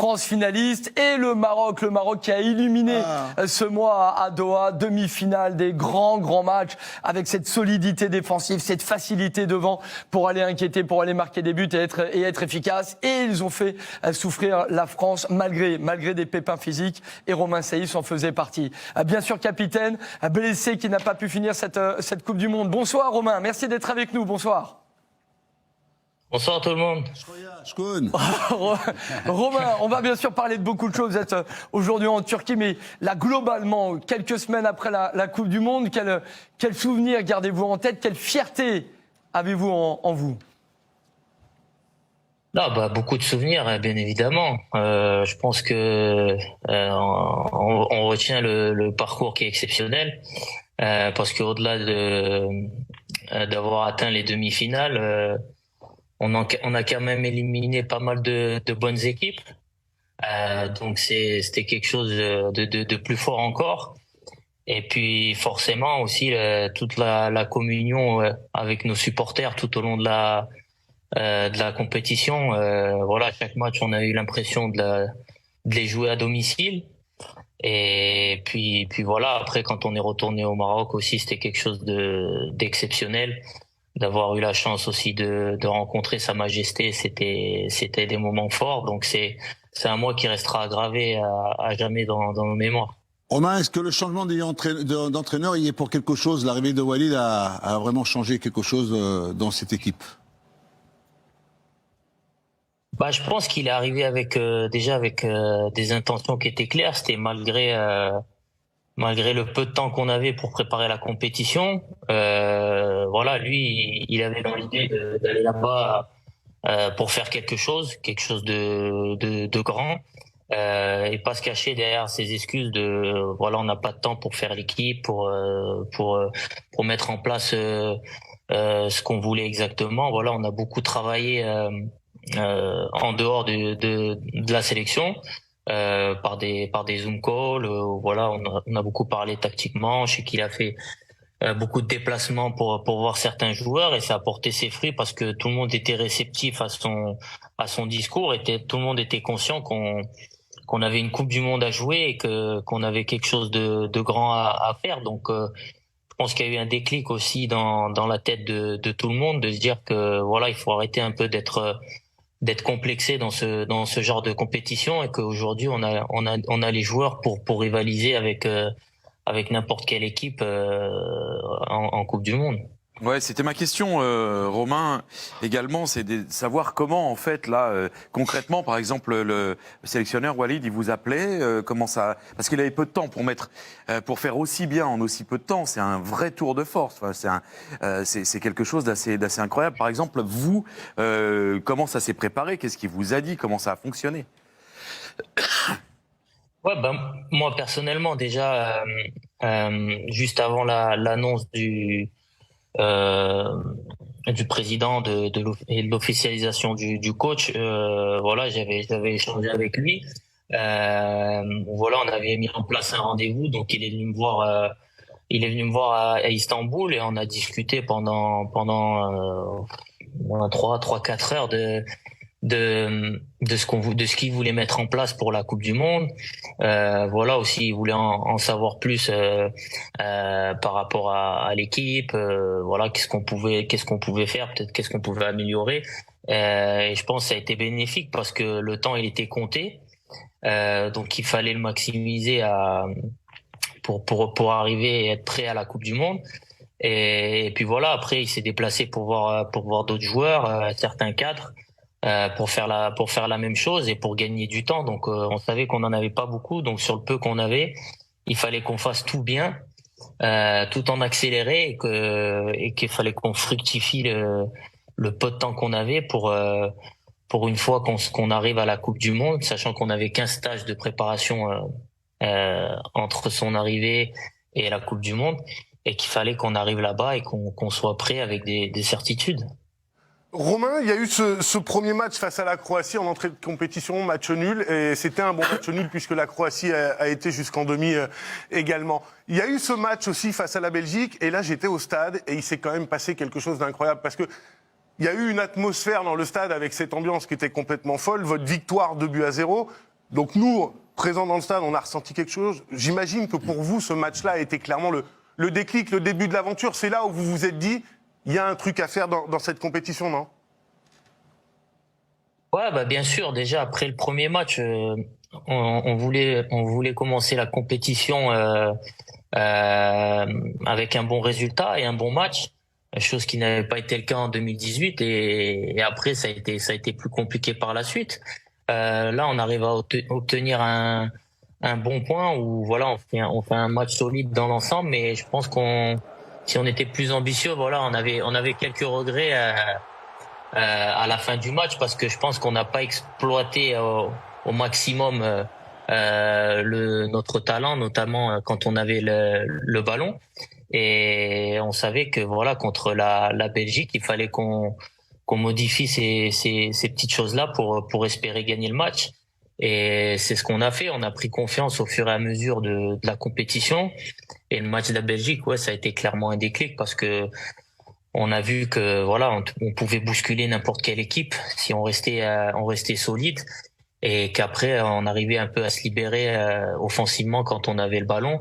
France finaliste et le Maroc qui a illuminé ce mois à Doha, demi-finale des grands matchs avec cette solidité défensive, cette facilité devant pour aller inquiéter, pour aller marquer des buts et être efficace. Et ils ont fait souffrir la France malgré des pépins physiques et Romain Saïs en faisait partie. Bien sûr capitaine, blessé qui n'a pas pu finir cette Coupe du Monde. Bonsoir Romain, merci d'être avec nous, bonsoir. Bonsoir tout le monde. Romain, on va bien sûr parler de beaucoup de choses. Vous êtes aujourd'hui en Turquie, mais là, globalement, quelques semaines après la Coupe du Monde, quel souvenir gardez-vous en tête? Quelle fierté avez-vous en vous? Beaucoup de souvenirs, bien évidemment. Je pense que on retient le parcours qui est exceptionnel, parce qu'au-delà d'avoir atteint les demi-finales, on a quand même éliminé pas mal de bonnes équipes. Donc c'était quelque chose de plus fort encore. Et puis forcément aussi toute la communion avec nos supporters tout au long de la compétition. Chaque match on a eu l'impression de les jouer à domicile. Et puis voilà, après quand on est retourné au Maroc aussi, c'était quelque chose d'exceptionnel. D'avoir eu la chance aussi de rencontrer Sa Majesté, c'était des moments forts. Donc c'est un mois qui restera gravé à jamais dans nos mémoires. Romain, est-ce que le changement d'entraîneur y est pour quelque chose? L'arrivée de Walid a vraiment changé quelque chose dans cette équipe? Je pense qu'il est arrivé avec des intentions qui étaient claires. C'était malgré le peu de temps qu'on avait pour préparer la compétition. Lui, il avait dans l'idée d'aller là-bas pour faire quelque chose de grand, et pas se cacher derrière ses excuses on n'a pas de temps pour faire l'équipe, pour mettre en place ce qu'on voulait exactement. On a beaucoup travaillé en dehors de la sélection. Par des Zoom calls, on a beaucoup parlé tactiquement. Je sais qu'il a fait beaucoup de déplacements pour voir certains joueurs, et ça a porté ses fruits parce que tout le monde était réceptif à son discours, et tout le monde était conscient qu'on avait une Coupe du Monde à jouer et qu'on avait quelque chose de grand à faire. Donc je pense qu'il y a eu un déclic aussi dans la tête de tout le monde, de se dire que il faut arrêter un peu d'être complexé dans ce genre de compétition, et qu'aujourd'hui on a les joueurs pour rivaliser avec n'importe quelle équipe en Coupe du Monde. Ouais, c'était ma question, Romain, également, c'est de savoir comment, en fait, là, concrètement, par exemple, le sélectionneur Walid, il vous appelait, comment ça, parce qu'il avait peu de temps pour faire aussi bien en aussi peu de temps. C'est un vrai tour de force. Enfin, c'est quelque chose d'assez incroyable. Par exemple, vous, comment ça s'est préparé? Qu'est-ce qu'il vous a dit? Comment ça a fonctionné? Moi personnellement, déjà, juste avant l'annonce du président et de l'officialisation du coach, j'avais échangé avec lui. On avait mis en place un rendez-vous, donc il est venu me voir à Istanbul, et on a discuté pendant 3-4 heures de ce qu'il voulait mettre en place pour la Coupe du Monde. Aussi il voulait en savoir plus par rapport à l'équipe, qu'est-ce qu'on pouvait faire, peut-être qu'est-ce qu'on pouvait améliorer, et je pense que ça a été bénéfique parce que le temps il était compté, donc il fallait le maximiser pour arriver et être prêt à la Coupe du Monde. Et puis après il s'est déplacé pour voir d'autres joueurs, certains cadres, pour faire la même chose et pour gagner du temps. Donc on savait qu'on en avait pas beaucoup, donc sur le peu qu'on avait, il fallait qu'on fasse tout bien, tout en accéléré, et qu'il fallait qu'on fructifie le peu de temps qu'on avait pour une fois qu'on arrive à la Coupe du Monde, sachant qu'on avait 15 stages de préparation entre son arrivée et la Coupe du Monde, et qu'il fallait qu'on arrive là-bas et qu'on soit prêt avec des certitudes. Romain, il y a eu ce premier match face à la Croatie en entrée de compétition, match nul, et c'était un bon match nul puisque la Croatie a été jusqu'en demi également. Il y a eu ce match aussi face à la Belgique, et là j'étais au stade et il s'est quand même passé quelque chose d'incroyable parce que il y a eu une atmosphère dans le stade avec cette ambiance qui était complètement folle. Votre victoire 2-0, Donc nous, présents dans le stade, on a ressenti quelque chose. J'imagine que pour vous, ce match-là a été clairement le déclic, le début de l'aventure. C'est là où vous vous êtes dit, il y a un truc à faire dans cette compétition, non? Ouais, bah bien sûr. Déjà après le premier match, on voulait commencer la compétition avec un bon résultat et un bon match, chose qui n'avait pas été le cas en 2018. Et après, ça a été plus compliqué par la suite. Là, on arrive à obtenir un bon point où voilà, on fait un match solide dans l'ensemble. Mais je pense si on était plus ambitieux, voilà, on avait quelques regrets à la fin du match parce que je pense qu'on n'a pas exploité au maximum notre talent, notamment quand on avait le ballon. Et on savait que voilà, contre la Belgique, il fallait qu'on modifie ces petites choses-là pour espérer gagner le match. Et c'est ce qu'on a fait. On a pris confiance au fur et à mesure de la compétition. Et le match de la Belgique, ouais, ça a été clairement un déclic parce que on a vu que voilà, on pouvait bousculer n'importe quelle équipe si on restait solide. Et qu'après on arrivait un peu à se libérer offensivement quand on avait le ballon.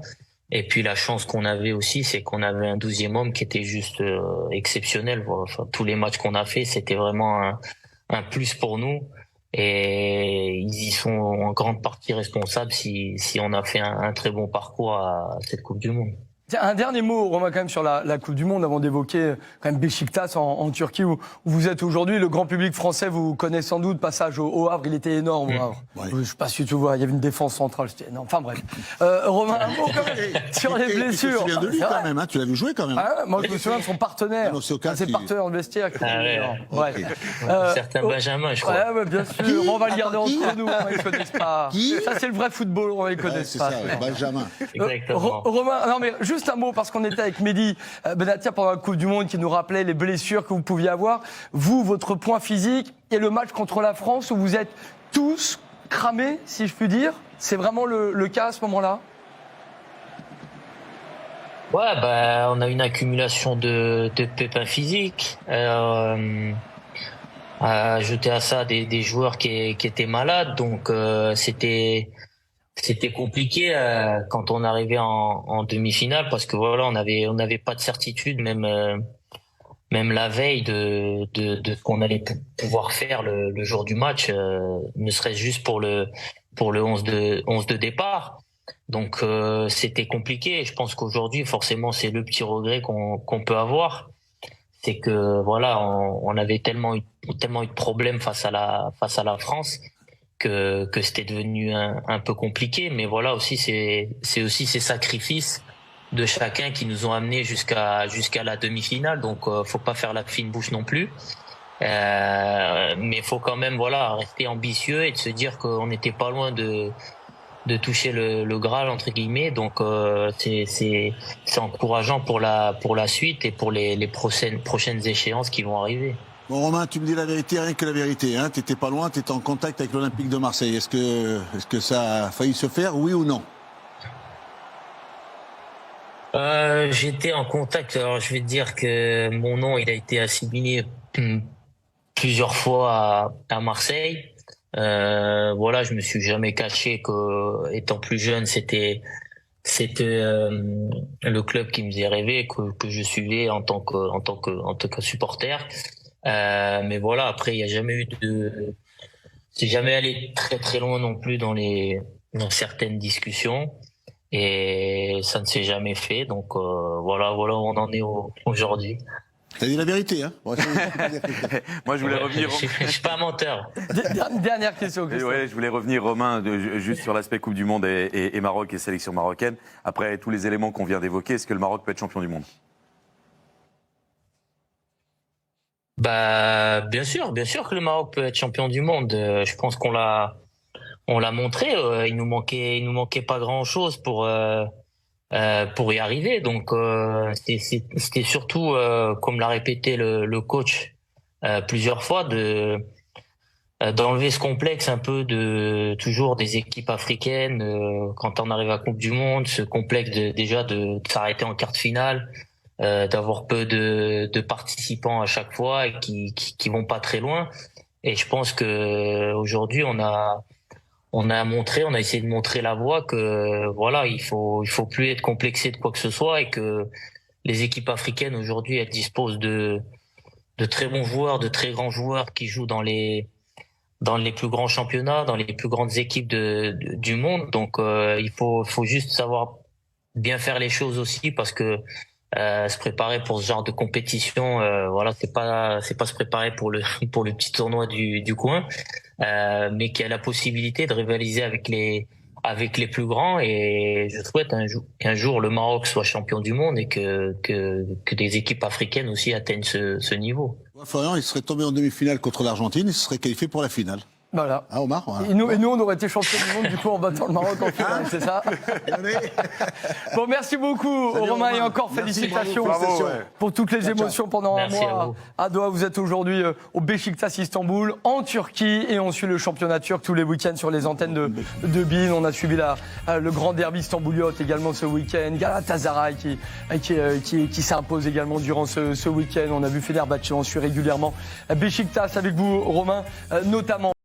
Et puis la chance qu'on avait aussi, c'est qu'on avait un 12e homme qui était juste exceptionnel. Enfin, tous les matchs qu'on a fait, c'était vraiment un plus pour nous. Et ils y sont en grande partie responsables si on a fait un très bon parcours à cette Coupe du Monde. Tiens, un dernier mot, Romain, quand même, sur la Coupe du Monde, avant d'évoquer quand même Beşiktaş en Turquie, où vous êtes aujourd'hui. Le grand public français vous connaît sans doute. Passage au Havre, il était énorme. Au Havre. Ouais. Je sais pas si tu vois, il y avait une défense centrale, c'était énorme. Enfin bref. Romain, un mot quand même sur les blessures. Tu te souviens de lui C'est quand vrai. même, hein, tu l'as vu jouer quand même. Ah, moi, je me souviens de son partenaire. Ah non, c'est aucun Ses qui- partenaires dans le vestiaire. Ah ouais. Ouais. Certain Benjamin, je crois. Ouais, bien sûr. Qui On va le garder Attends, qui entre nous. Ils ne connaissent pas. Qui Ça, c'est le vrai football. On ne les Ouais, connaissent c'est pas. ça, ouais, Benjamin. Exactement. Romain, non mais juste un mot parce qu'on était avec Mehdi Benatia pendant la Coupe du Monde qui nous rappelait les blessures que vous pouviez avoir. Vous, votre point physique et le match contre la France où vous êtes tous cramés, si je puis dire. C'est vraiment le cas à ce moment-là? Ouais, bah, on a une accumulation de pépins physiques. Ajouter à ça des joueurs qui étaient malades, donc c'était compliqué quand on arrivait en demi-finale parce que voilà, on avait pas de certitude même la veille de ce qu'on allait pouvoir faire le jour du match, ne serait-ce juste pour le 11 de départ. Donc c'était compliqué. Je pense qu'aujourd'hui, forcément, c'est le petit regret qu'on peut avoir, c'est que voilà, on avait tellement eu de problèmes face à la France que c'était devenu un peu compliqué. Mais voilà aussi, c'est aussi ces sacrifices de chacun qui nous ont amenés jusqu'à la demi-finale. Donc faut pas faire la fine bouche non plus. Mais faut quand même voilà rester ambitieux et de se dire qu'on n'était pas loin de toucher le Graal entre guillemets. Donc c'est encourageant pour la suite et pour les prochaines échéances qui vont arriver. Bon, Romain, tu me dis la vérité, rien que la vérité. Hein. T'étais pas loin, t'étais en contact avec l'Olympique de Marseille. Est-ce que ça a failli se faire, oui ou non? J'étais en contact. Alors je vais te dire que mon nom il a été assimilé plusieurs fois à Marseille. Voilà, je me suis jamais caché que étant plus jeune, c'était le club qui me faisait rêver, que je suivais en tant que supporter. Mais voilà, après il y a jamais eu c'est jamais allé très très loin non plus dans certaines discussions et ça ne s'est jamais fait. Donc voilà où on en est aujourd'hui. T'as dit la vérité, hein? Bon, Moi, je voulais revenir. Je suis pas un menteur. Dernière question, Christophe. Ouais, je voulais revenir, Romain, juste sur l'aspect Coupe du Monde et Maroc et sélection marocaine. Après tous les éléments qu'on vient d'évoquer, est-ce que le Maroc peut être champion du monde? Bah, bien sûr que le Maroc peut être champion du monde. Je pense qu'on l'a montré. Il nous manquait pas grand-chose pour y arriver. Donc, c'était surtout, comme l'a répété le coach plusieurs fois, d'enlever ce complexe un peu de toujours des équipes africaines quand on arrive à la Coupe du Monde, ce complexe déjà de s'arrêter en quart de finale. D'avoir peu de participants à chaque fois et qui vont pas très loin. Et je pense que aujourd'hui on a on a essayé de montrer la voie que voilà, il faut plus être complexé de quoi que ce soit et que les équipes africaines aujourd'hui, elles disposent de très bons joueurs, de très grands joueurs qui jouent dans les plus grands championnats, dans les plus grandes équipes du monde. Donc il faut juste savoir bien faire les choses aussi parce que se préparer pour ce genre de compétition, voilà, c'est pas se préparer pour le petit tournoi du coin, mais qui a la possibilité de rivaliser avec les plus grands. Et je souhaite qu'un jour le Maroc soit champion du monde et que des équipes africaines aussi atteignent ce niveau. Florian, il serait tombé en demi-finale contre l'Argentine, il se serait qualifié pour la finale. Voilà. Ah, Omar, et nous, on aurait été champions du monde, du coup, en battant le Maroc en finale, c'est ça? Bon, merci beaucoup, Salut, Romain, et Romain. encore Merci, félicitations bravo, ouais. pour toutes les émotions pendant Merci un à mois vous. à Doha. Vous êtes aujourd'hui au Beşiktaş Istanbul, en Turquie, et on suit le championnat turc tous les week-ends sur les antennes de BeIN. On a suivi le grand derby istambouliote également ce week-end. Galatasaray qui s'impose également durant ce week-end. On a vu Fenerbahçe, on suit régulièrement Beşiktaş avec vous, Romain, notamment.